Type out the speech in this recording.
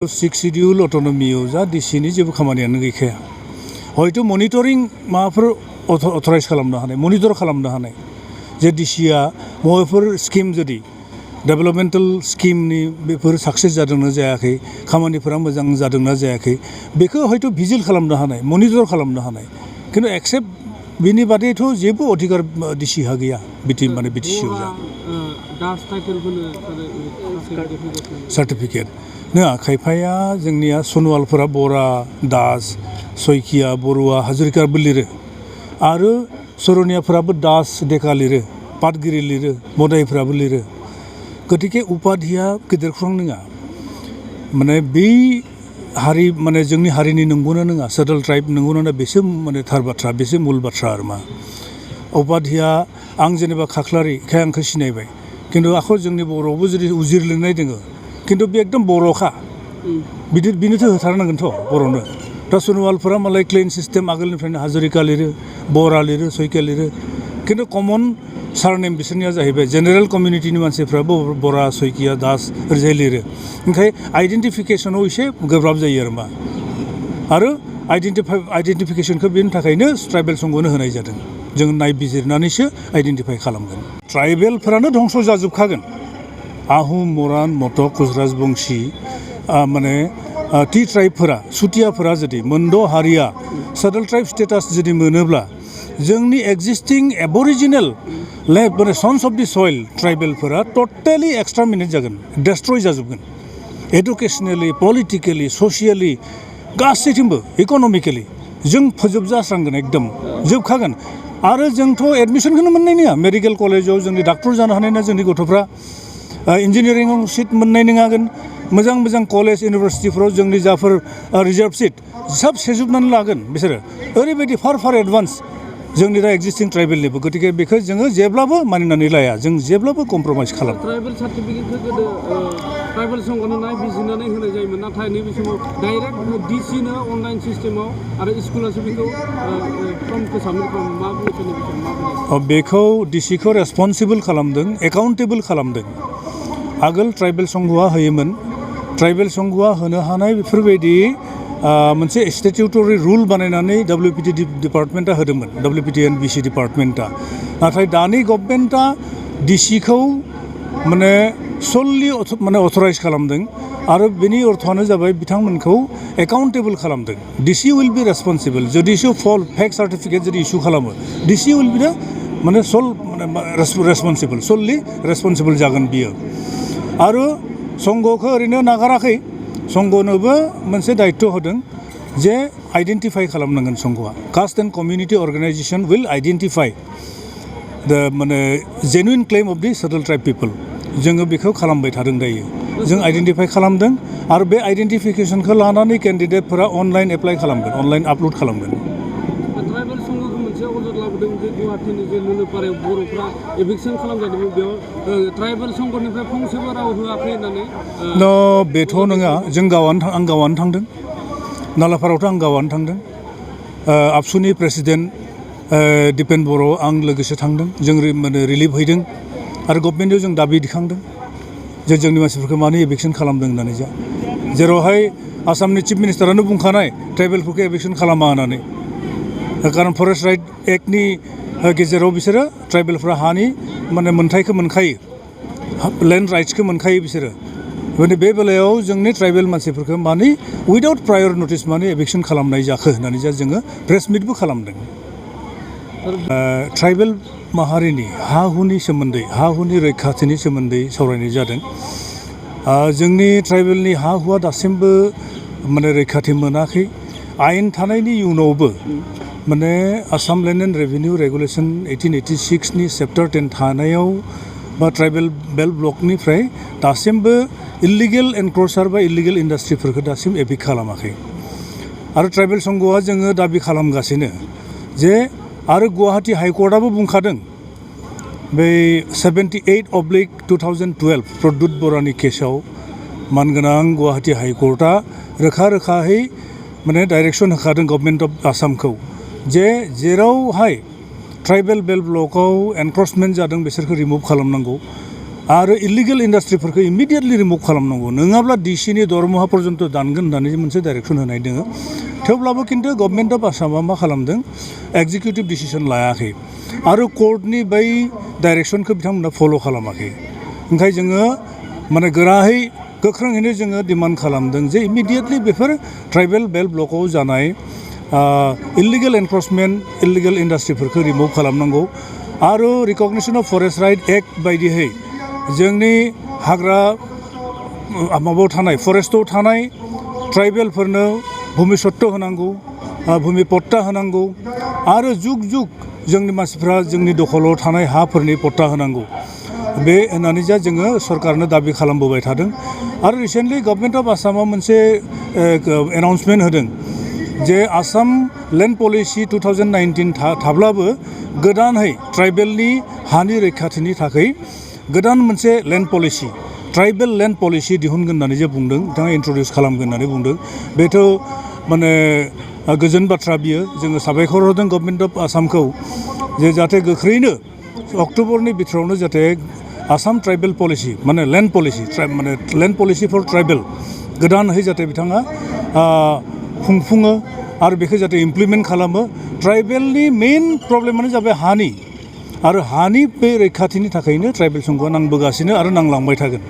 six schedule अट'नमियाव जा डिसिनि जेबो खामानियानो गैखाया हयथ' मनिटरिं माबाफोर अथराइज खालामनो हानाय मनिटर खालामनो हानाय जे डिसिया बबेफोर स्किम जुदि डेभेलपमेन्टेल स्किमनि बेफोर साक्सेस जादोंना जायाखै खामानिफोरा मोजां जादोंना जायाखै बेखौ हयथ' भिजिल खालामनो हानाय मनिटर खालामनो हानाय खिन्थु एक्सेप्ट बिनि बादैथ' जेबो अधिकार डिसिहा गैया बिटिसिआव जा सार्टिफिकेट नङा खायफाया जोंनिया सनवालफोरा बरा दास सयखिया बरुवा हाजरिकारबो लिरो आरो सरनियाफोराबो दास डेका लिरो पाटगिरि लिरो मदाइफ्राबो लिरो गतिके उपाधिया गेदेर खुरां नङा माने बै हारि माने जोंनि हारिनि नंगौना नङा सेटल ट्राइब नंगौना नङा बेसो माने थार बाथ्रा बेसो मुल बाथ्रा आरो मा उपाधिया आं जेनेबा खाख्लारि खाय आंखौ सिनायबाय खिन्थु आखौ जोंनि बर'आवबो जुदि उजिर लिरनाय दङ खिन्थु बे एकदम बर'खा बिनोथ' होथारनांगोनथ' बर'नो दा सनवालफोरा मालाय क्लेन सिस्टेम आगोलनिफ्रायनो हाजरिका लिरो बरा लिरो सयखिया लिरो खिन्थु कमन सारनेम बिसोरनिया जाहैबाय जेनेरेल कमिउनिटिनि मानसिफ्राबो बरा सयखिया दास ओरैजाय लिरो ओंखाय आइडेन्टिफिकेसनाव एसे गोब्राब जायो आरो मा आरो आइडेन्टिफिकेसनखौ बेनि थाखायनो ट्राइबेल संग'नो होनाय जादों जों नायबिजिरनानैसो आइडेन्टिफाइ खालामगोन ट्राइबेलफोरानो धंस' जाजोबखागोन आहम मरान मटक कुजराज बंशी माने टि ट्राइबफोरा सुतियाफोरा जुदि मोनद' हारिया सेटल ट्राइब स्टेटास जुदि मोनोब्ला जोंनि एक्जिस्टिं एबरिजिनेल लेब माने सन्स अफ दि सयल ट्राइबेलफोरा टटेलि एक्सट्रामिनेट जागोन डेस्ट्रय जाजोबगोन एडुकेसनेलि पलिटिकेलि ससियेलि गासैथिंबो इक'नमिकेलि जों फोजोबजास्रांगोन एकदम जोबखागोन आरो जोंथ' एडमिसनखौनो मोननाय नङा मेडिकेल कलेजाव जोंनि डाक्टर जानो हानाय ना जोंनि गथ'फ्रा इन्जिनियारिंआव सिट मोननाय नङागोन मोजां मोजां कलेज इउनिभारसिटिफोराव जोंनि जाफोर रिजार्भ सिट सब सेजोबनानै लागोन बिसोरो ओरैबायदि फार एडभान्स जोंनि दा एक्जिस्टिं ट्राइबेलनिबो गतिके बेखौ जोङो जेब्लाबो मानिनानै लाया जों जेब्लाबो कमप्रमाइज खालामो ट्राइबेल सार्टिफिकेटखौ गोदो ट्राइबेल संग'नो नायबिजिरनानै होनाय जायोमोन नाथाय नैबे समाव डाइरेक्ट डिसिनो अनलाइन सिस्टेमाव आरो स्कुलासो बेखौ फर्मखौ साबमिट खालामो मा बुङो बेखौ डिसिखौ रेसपन्सिबल खालामदों एकाउन्टेबल खालामदों आगोल ट्राइबेल संघआ होयोमोन ट्राइबेल संघआ होनो हानाय बेफोरबायदि मोनसे स्टेटिउटरि रुल बानायनानै WPT डिपार्टमेन्टआ होदोंमोन WPT एन्ड BC डिपार्टमेन्टआ नाथाय दानि गभर्नमेन्टआ डिसिखौ माने सल्लि माने अथराइज खालामदों आरो बेनि अर्थआनो जाबाय बिथांमोनखौ एकाउन्टेबल खालामदों डिसि उइल बि रेसपन्सिबल जुदि फेक सार्टिफिकेट जुदि इस्यु खालामो डिसि उइल बि माने रेसपन्सिबल सल्लि रेसपन्सिबल जागोन बियो आरो संघखौ ओरैनो नागाराखै संघनोबो मोनसे दायित्व होदों जे आइडेन्टिफाइ खालामनांगोन संघआ caste and community organisation will identify the माने genuine claim of the settle tribe people जोङो बेखौ खालामबाय थादों दायो जों आइडेन्टिफाइ खालामदों आरो बे आइडेन्टिफिकेसनखौ लानानै केन्डिडेटफोरा अनलाइन एप्लाइ खालामगोन अनलाइन आपल'ड खालामगोन ट्राइबेल संघखौ मोनसे अजद लाबोदों जे गुवाहाटीनि जे लुलुपारायाव बर'फ्रा एभिकसन खालामजादोंमोन बेयाव ट्राइबेल संघनिफ्राय फंसेबो राव होआखै होननानै बेथ' नङा आं गावआनो थांदों नालापारायावथ' आं गावआनो थांदों आबसुनि प्रेसिडेन्ट दिपेन बर' आं लोगोसे थांदों जों माने रिलिफ हैदों आरो गभर्नमेन्टआव जों दाबि दिखांदों जे जोंनि मानसिफोरखौ मानो एभिकसन खालामदों होननानै जेरावहाय आसामनि चिफ मिनिस्टारानो बुंखानाय ट्राइबेलफोरखौ एभिकसन खालामा होननानै कारण फरेस्ट राइट एक्टनि गेजेराव बिसोरो ट्राइबेलफ्रा हानि माने मोन्थाइखौ मोनखायो लेन्ड राइट्सखौ मोनखायो बिसोरो माने बे बेलायाव जोंनि ट्राइबेल मानसिफोरखौ माने उइदाउट प्रायर नटिस माने एभिकसन खालामनाय जाखो होननानै जोङो प्रेस मिटबो खालामदों ट्राइबेल माहारिनि हा हुनि सोमोन्दै हा हुनि रैखाथिनि सोमोन्दै सावरायनाय जादों जोंनि ट्राइबेलनि हा हुआ दासिमबो माने रैखाथि मोनाखै आयेन थानायनि इयुनावबो माने Assam land and revenue regulation 1886 नि चेप्टार 10 थानायाव बा ट्राइबेल बेल्ट ब्लकनिफ्राय दासिमबो इलिगेल एनक्रोचार बा इलिगेल इन्डास्ट्रिफोरखौ दासिम एभिक खालामाखै आरो ट्राइबेल संघआ जोङो दाबि खालामगासिनो जे आरो गुवाहाटी हाइकर्टआबो बुंखादों बै 78/2012 प्रद्युत बरानि केसाव मानगोनां गुवाहाटी हाइकर्टआ रोखा-रोखायै माने डाइरेक्सन होखादों गभर्नमेन्ट अफ आसामखौ जे जेरावहाय ट्राइबेल बेल्ट ब्लकआव एनक्रोचमेन्ट जादों बिसोरखौ रिमुभ खालामनांगौ आरो इलिगेल इन्डास्ट्रिफोरखौ इमिडियेटलि रिमुभ खालामनांगौ नङाब्ला डिसिनि दरमहा पर्यन्त दानगोन होननानै मोनसे डाइरेक्सन होनाय दोङो थेवब्लाबो खिन्थु गभर्नमेन्ट अफ आसामा मा खालामदों एक्जिकिउटिभ डिसिसन लायाखै आरो कर्टनि बै डाइरेक्सनखौ बिथांमोना फल' खालामाखै ओंखाय जोङो माने गोराहै गोख्रोङैनो जोङो डिमान्ड खालामदों जे इमिडियेटलि बेफोर ट्राइबेल बेल्ट ब्लकआव जानाय इलिगेल एनक्रचमेन्ट इलिगेल इन्डास्ट्रिफोरखौ रिमुभ खालामनांगौ आरो रिकगनिसन अफ फरेस्ट राइट एक्ट बायदियै जोंनि हाग्रा माबायाव थानाय फरेस्टआव थानाय ट्राइबेलफोरनो भुमि सत्त होनांगौ भुमि पट्टा होनांगौ आरो जुग जुग जोंनि मानसिफ्रा जोंनि दखलाव थानाय हाफोरनि पट्टा होनांगौ बे होननानै जोङो सरकारनो दाबि खालामबोबाय थादों आरो रिसेन्टलि गभर्नमेन्ट अफ आसामा मोनसे एनाउन्समेन्ट होदों जे आसाम लेन्ड पलिसि 2019 थाब्लाबो गोदानहै ट्राइबेलनि हानि रैखाथिनि थाखाय गोदान मोनसे land policy tribal land policy दिहुनगोन होननानै जे बुंदों बिथाङा इन्ट्रडिउस खालामगोन होननानै बुंदों बेथ' माने गोजोन बाथ्रा बियो जोङो साबायखर होदों गभर्नमेन्ट अफ आसामखौ जे जाहाथे गोख्रैनो अक्ट'बरनि बिथोरावनो जाहाथे आसाम ट्राइबेल पलिसि माने लेन्ड पलिसि फर ट्राइबेल गोदानहै जाहाथे बिथाङा खुंफुङो आरो बेखौ जाहाथे इमप्लिमेन्ट खालामो ट्राइबेलनि मेइन प्रब्लेमानो जाबाय हानि आरो हानि बे रैखाथिनि थाखायनो ट्राइबेल संघआ नांबोगासिनो आरो नांलांबाय थागोन